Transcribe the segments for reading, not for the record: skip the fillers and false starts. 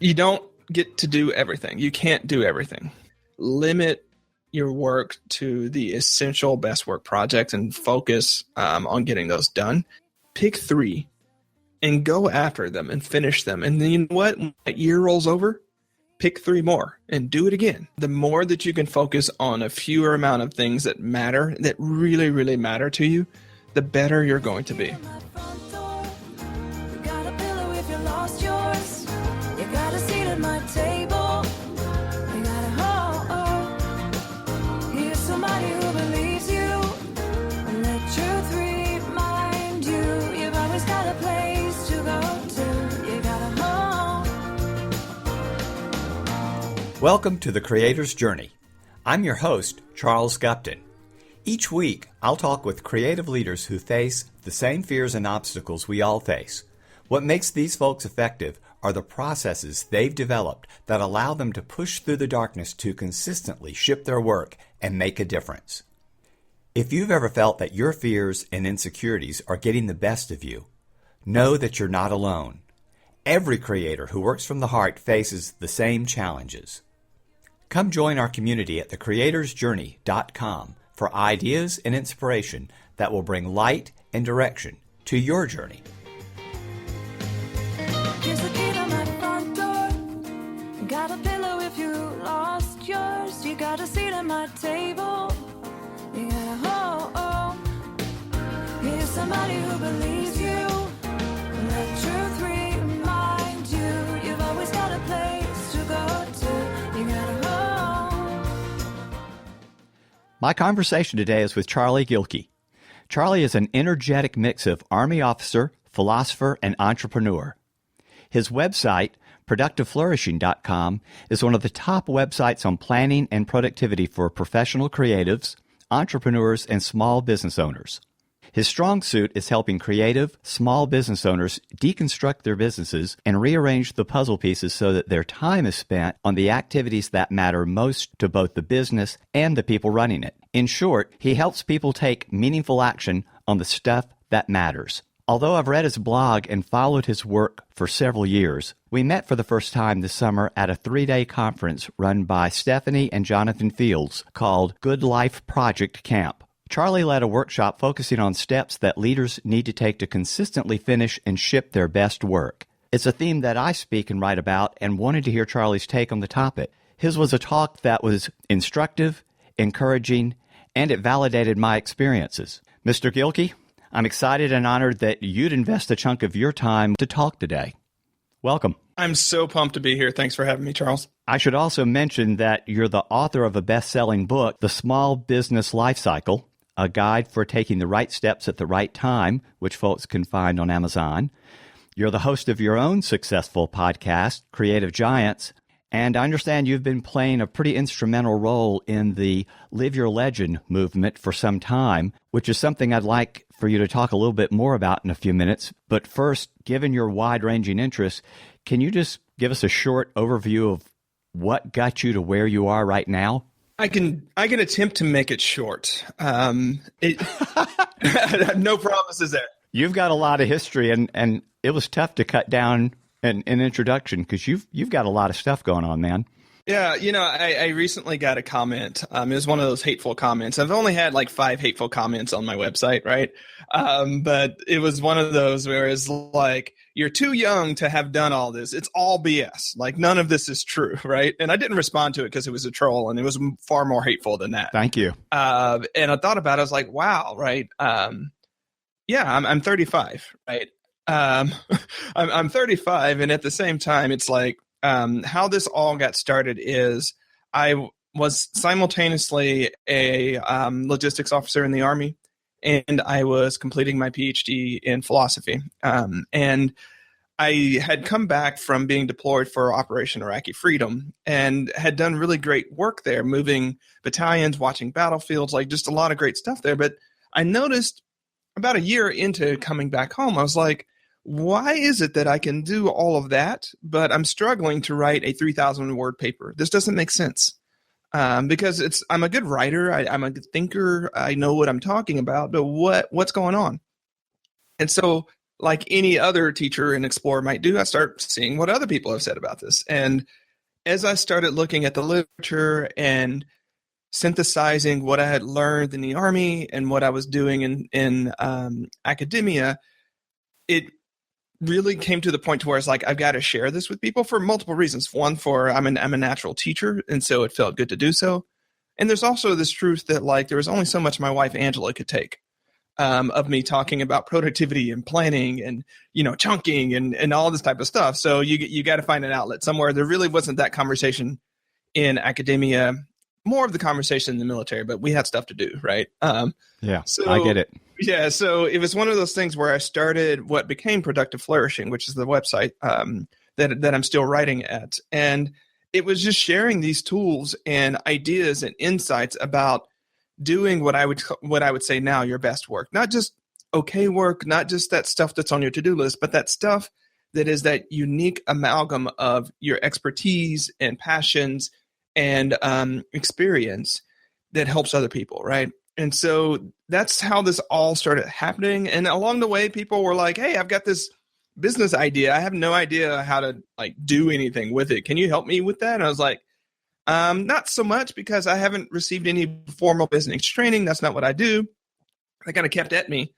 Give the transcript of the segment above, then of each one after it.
You don't get to do everything. You can't do everything. Limit your work to the essential best work projects and focus on getting those done. Pick 3 and go after them and finish them. And then you know what? When that year rolls over, pick 3 more and do it again. The more that you can focus on a fewer amount of things that matter, that really, really matter to you, the better you're going to be. Welcome to The Creator's Journey. I'm your host, Charles Gupton. Each week, I'll talk with creative leaders who face the same fears and obstacles we all face. What makes these folks effective are the processes they've developed that allow them to push through the darkness to consistently ship their work and make a difference. If you've ever felt that your fears and insecurities are getting the best of you, know that you're not alone. Every creator who works from the heart faces the same challenges. Come join our community at thecreatorsjourney.com for ideas and inspiration that will bring light and direction to your journey. Here's the key to my front door. Got a pillow if you lost yours. You got a seat at my table. You got a home. Here's somebody who believes you. Let truth remind you. You've always got a place to go to. You got a home. My conversation today is with Charlie Gilkey. Charlie is an energetic mix of Army officer, philosopher, and entrepreneur. His website, productiveflourishing.com, is one of the top websites on planning and productivity for professional creatives, entrepreneurs, and small business owners. His strong suit is helping creative, small business owners deconstruct their businesses and rearrange the puzzle pieces so that their time is spent on the activities that matter most to both the business and the people running it. In short, he helps people take meaningful action on the stuff that matters. Although I've read his blog and followed his work for several years, we met for the first time this summer at a 3-day conference run by Stephanie and Jonathan Fields called Good Life Project Camp. Charlie led a workshop focusing on steps that leaders need to take to consistently finish and ship their best work. It's a theme that I speak and write about and wanted to hear Charlie's take on the topic. His was a talk that was instructive, encouraging, and it validated my experiences. Mr. Gilkey, I'm excited and honored that you'd invest a chunk of your time to talk today. Welcome. I'm so pumped to be here. Thanks for having me, Charles. I should also mention that you're the author of a best-selling book, The Small Business Life Cycle, a guide for taking the right steps at the right time, which folks can find on Amazon. You're the host of your own successful podcast, Creative Giants, and I understand you've been playing a pretty instrumental role in the Live Your Legend movement for some time, which is something I'd like for you to talk a little bit more about in a few minutes. But first, given your wide-ranging interests, can you just give us a short overview of what got you to where you are right now? I can attempt to make it short. No promises there. You've got a lot of history, and it was tough to cut down an introduction because you've got a lot of stuff going on, man. Yeah, I recently got a comment. It was one of those hateful comments. I've only had like 5 hateful comments on my website, right? But it was one of those where it's like, you're too young to have done all this. It's all BS. Like, none of this is true, right? And I didn't respond to it because it was a troll, and it was far more hateful than that. Thank you. And I thought about it. I was like, wow, right? Yeah, I'm 35, right? I'm 35, and at the same time, it's like, how this all got started is I was simultaneously a logistics officer in the Army, and I was completing my PhD in philosophy. And I had come back from being deployed for Operation Iraqi Freedom and had done really great work there, moving battalions, watching battlefields, like just a lot of great stuff there. But I noticed about a year into coming back home, I was like, why is it that I can do all of that, but I'm struggling to write a 3,000-word paper? This doesn't make sense. Because I'm a good writer, I'm a good thinker, I know what I'm talking about, but what's going on? And so like any other teacher and explorer might do, I start seeing what other people have said about this. And as I started looking at the literature and synthesizing what I had learned in the Army and what I was doing in academia, it really came to the point to where it's like, I've got to share this with people for multiple reasons. One, for I'm a natural teacher, and so it felt good to do so. And there's also this truth that like there was only so much my wife Angela could take of me talking about productivity and planning and chunking and all this type of stuff. So you got to find an outlet somewhere. There really wasn't that conversation in academia, more of the conversation in the military, but we had stuff to do, right? So I get it. Yeah, so it was one of those things where I started what became Productive Flourishing, which is the website that I'm still writing at. And it was just sharing these tools and ideas and insights about doing what I would say now your best work. Not just okay work, not just that stuff that's on your to-do list, but that stuff that is that unique amalgam of your expertise and passions and experience that helps other people, right? And so that's how this all started happening. And along the way, people were like, hey, I've got this business idea. I have no idea how to like do anything with it. Can you help me with that? And I was like, not so much, because I haven't received any formal business training. That's not what I do. They kind of kept at me,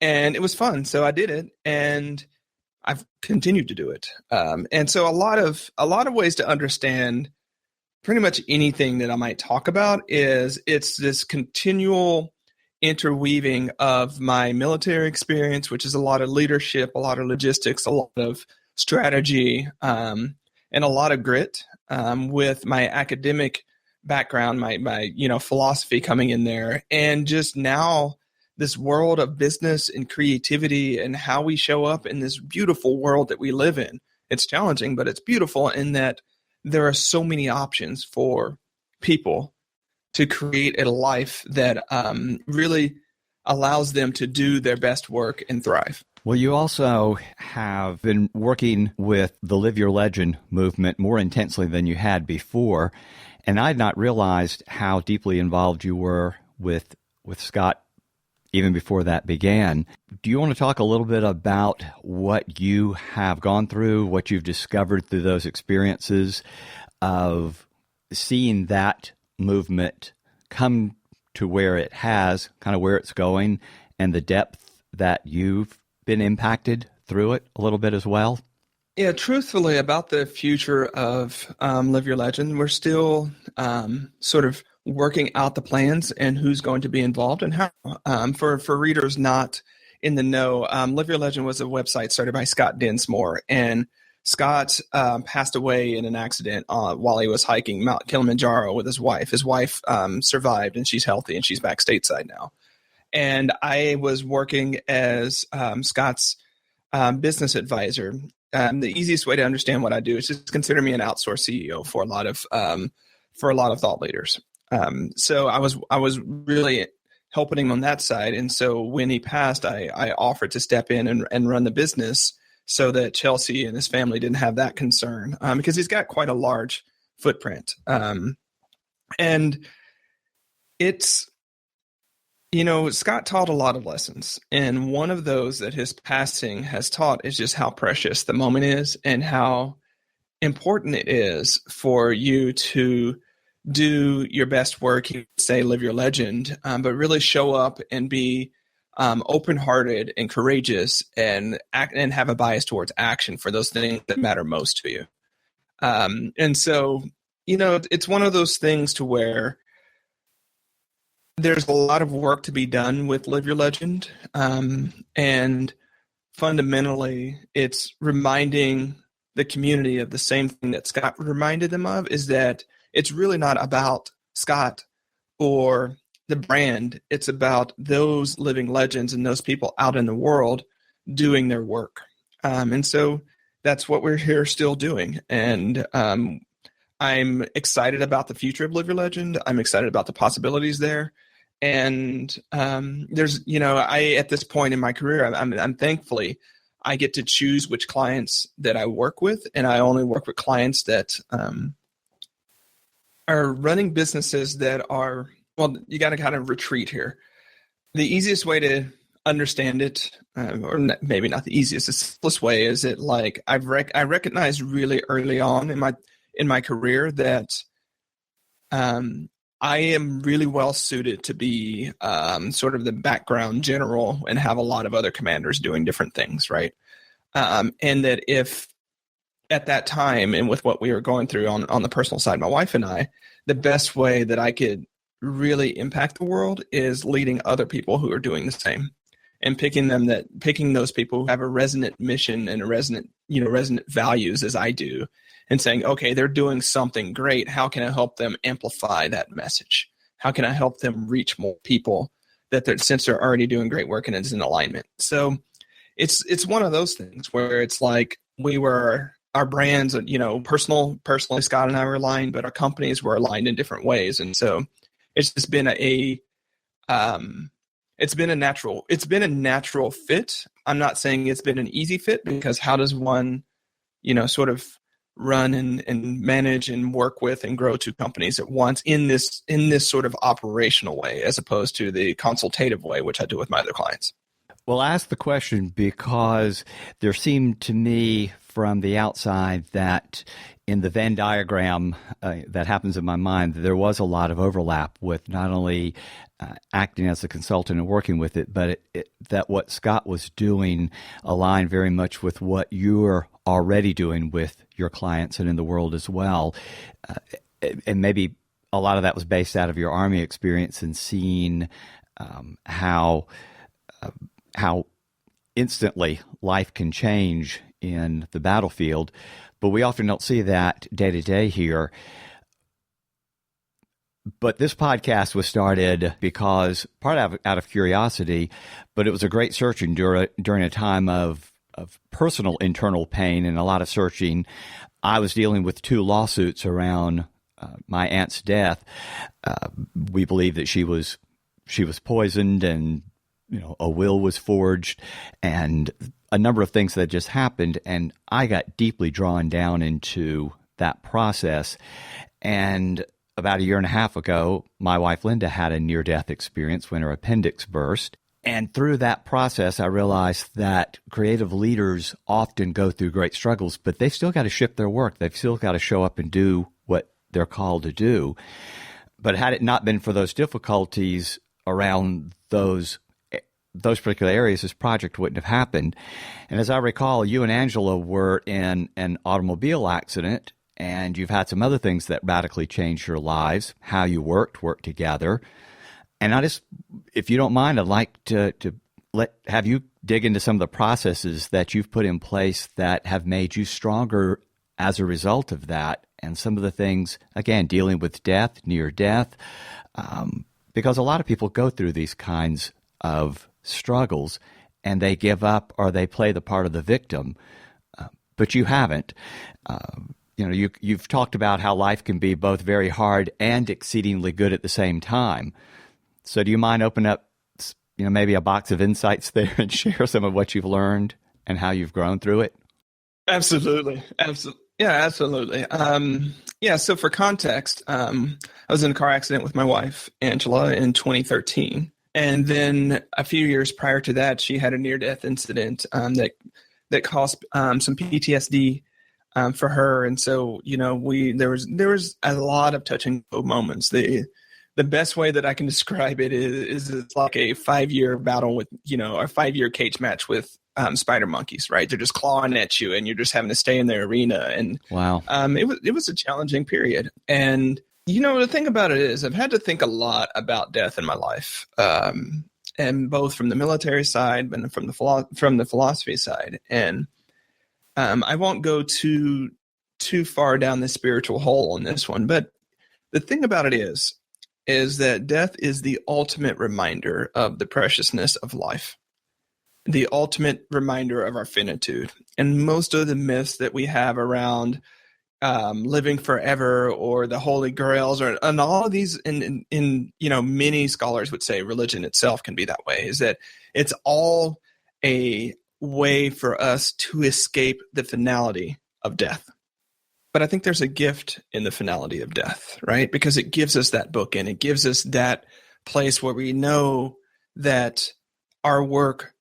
and it was fun. So I did it, and I've continued to do it. And so a lot of ways to understand pretty much anything that I might talk about is it's this continual interweaving of my military experience, which is a lot of leadership, a lot of logistics, a lot of strategy, and a lot of grit, with my academic background, my philosophy coming in there, and just now this world of business and creativity and how we show up in this beautiful world that we live in. It's challenging, but it's beautiful in that there are so many options for people to create a life that really allows them to do their best work and thrive. Well, you also have been working with the Live Your Legend movement more intensely than you had before, and I had not realized how deeply involved you were with Scott even before that began. Do you want to talk a little bit about what you have gone through, what you've discovered through those experiences of seeing that movement come to where it has, kind of where it's going, and the depth that you've been impacted through it a little bit as well? Yeah, truthfully, about the future of Live Your Legend, we're still sort of working out the plans and who's going to be involved and how. For readers not in the know, Live Your Legend was a website started by Scott Densmore, and Scott passed away in an accident while he was hiking Mount Kilimanjaro with his wife. His wife survived, and she's healthy, and she's back stateside now. And I was working as Scott's business advisor. The easiest way to understand what I do is just consider me an outsourced CEO for a lot of thought leaders. So I was really helping him on that side. And so when he passed, I offered to step in and run the business so that Chelsea and his family didn't have that concern, because he's got quite a large footprint. And it's, Scott taught a lot of lessons. And one of those that his passing has taught is just how precious the moment is and how important it is for you to do your best work, you say live your legend, but really show up and be open-hearted and courageous and act and have a bias towards action for those things that matter most to you. And so, it's one of those things to where there's a lot of work to be done with Live Your Legend. And fundamentally, it's reminding the community of the same thing that Scott reminded them of, is that it's really not about Scott or the brand. It's about those living legends and those people out in the world doing their work. And so that's what we're here still doing. And I'm excited about the future of Live Your Legend. I'm excited about the possibilities there. And there's, at this point in my career, I'm thankfully, I get to choose which clients that I work with. And I only work with clients that are running businesses that are, well, you got to kind of retreat here. The easiest way to understand it, maybe not the easiest, the simplest way is it like I recognized really early on in my career that I am really well suited to be sort of the background general and have a lot of other commanders doing different things, right? And that if at that time and with what we were going through on the personal side, my wife and I, the best way that I could really impact the world is leading other people who are doing the same and picking those people who have a resonant mission and a resonant values as I do, and saying, okay, they're doing something great. How can I help them amplify that message? How can I help them reach more people since they're already doing great work and it's in alignment? So it's one of those things where it's like our brands, personally, Scott and I were aligned, but our companies were aligned in different ways. And so it's just been it's been a natural fit. I'm not saying it's been an easy fit, because how does one, sort of run and manage and work with and grow two companies at once in this sort of operational way, as opposed to the consultative way, which I do with my other clients? Well, I asked the question because there seemed to me from the outside that in the Venn diagram that happens in my mind, there was a lot of overlap with not only acting as a consultant and working with it, but that what Scott was doing aligned very much with what you're already doing with your clients and in the world as well. And maybe a lot of that was based out of your Army experience and seeing how instantly life can change in the battlefield, but we often don't see that day to day here. But this podcast was started because out of curiosity, but it was a great searching during a time of personal internal pain and a lot of searching. I was dealing with 2 lawsuits around my aunt's death. We believe that she was poisoned, and a will was forged, and a number of things that just happened, and I got deeply drawn down into that process. And about a year and a half ago, my wife Linda had a near-death experience when her appendix burst. And through that process, I realized that creative leaders often go through great struggles, but they've still got to shift their work. They've still got to show up and do what they're called to do. But had it not been for those difficulties around those particular areas, this project wouldn't have happened. And as I recall, you and Angela were in an automobile accident, and you've had some other things that radically changed your lives, how you worked together. And if you don't mind, I'd like to have you dig into some of the processes that you've put in place that have made you stronger as a result of that, and some of the things, again, dealing with death, near death, because a lot of people go through these kinds of struggles and they give up or they play the part of the victim, but you haven't. You've talked about how life can be both very hard and exceedingly good at the same time. So do you mind opening up, maybe a box of insights there and share some of what you've learned and how you've grown through it? Absolutely. Yeah, absolutely. So for context, I was in a car accident with my wife, Angela, in 2013. And then a few years prior to that, she had a near-death incident that caused some PTSD for her. And so, there was a lot of touch and go moments. The best way that I can describe it is it's like a 5-year battle with, a 5-year cage match with spider monkeys, right? They're just clawing at you and you're just having to stay in their arena. And wow, it was a challenging period. And, the thing about it is I've had to think a lot about death in my life, and both from the military side and from the philosophy side. And I won't go too far down the spiritual hole on this one, but the thing about it is that death is the ultimate reminder of the preciousness of life, the ultimate reminder of our finitude. And most of the myths that we have around living forever or the holy grails and all of these, in many scholars would say religion itself can be that way, is that it's all a way for us to escape the finality of death. But I think there's a gift in the finality of death, right? Because it gives us that bookend. It gives us that place where we know that our work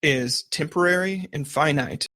is temporary and finite,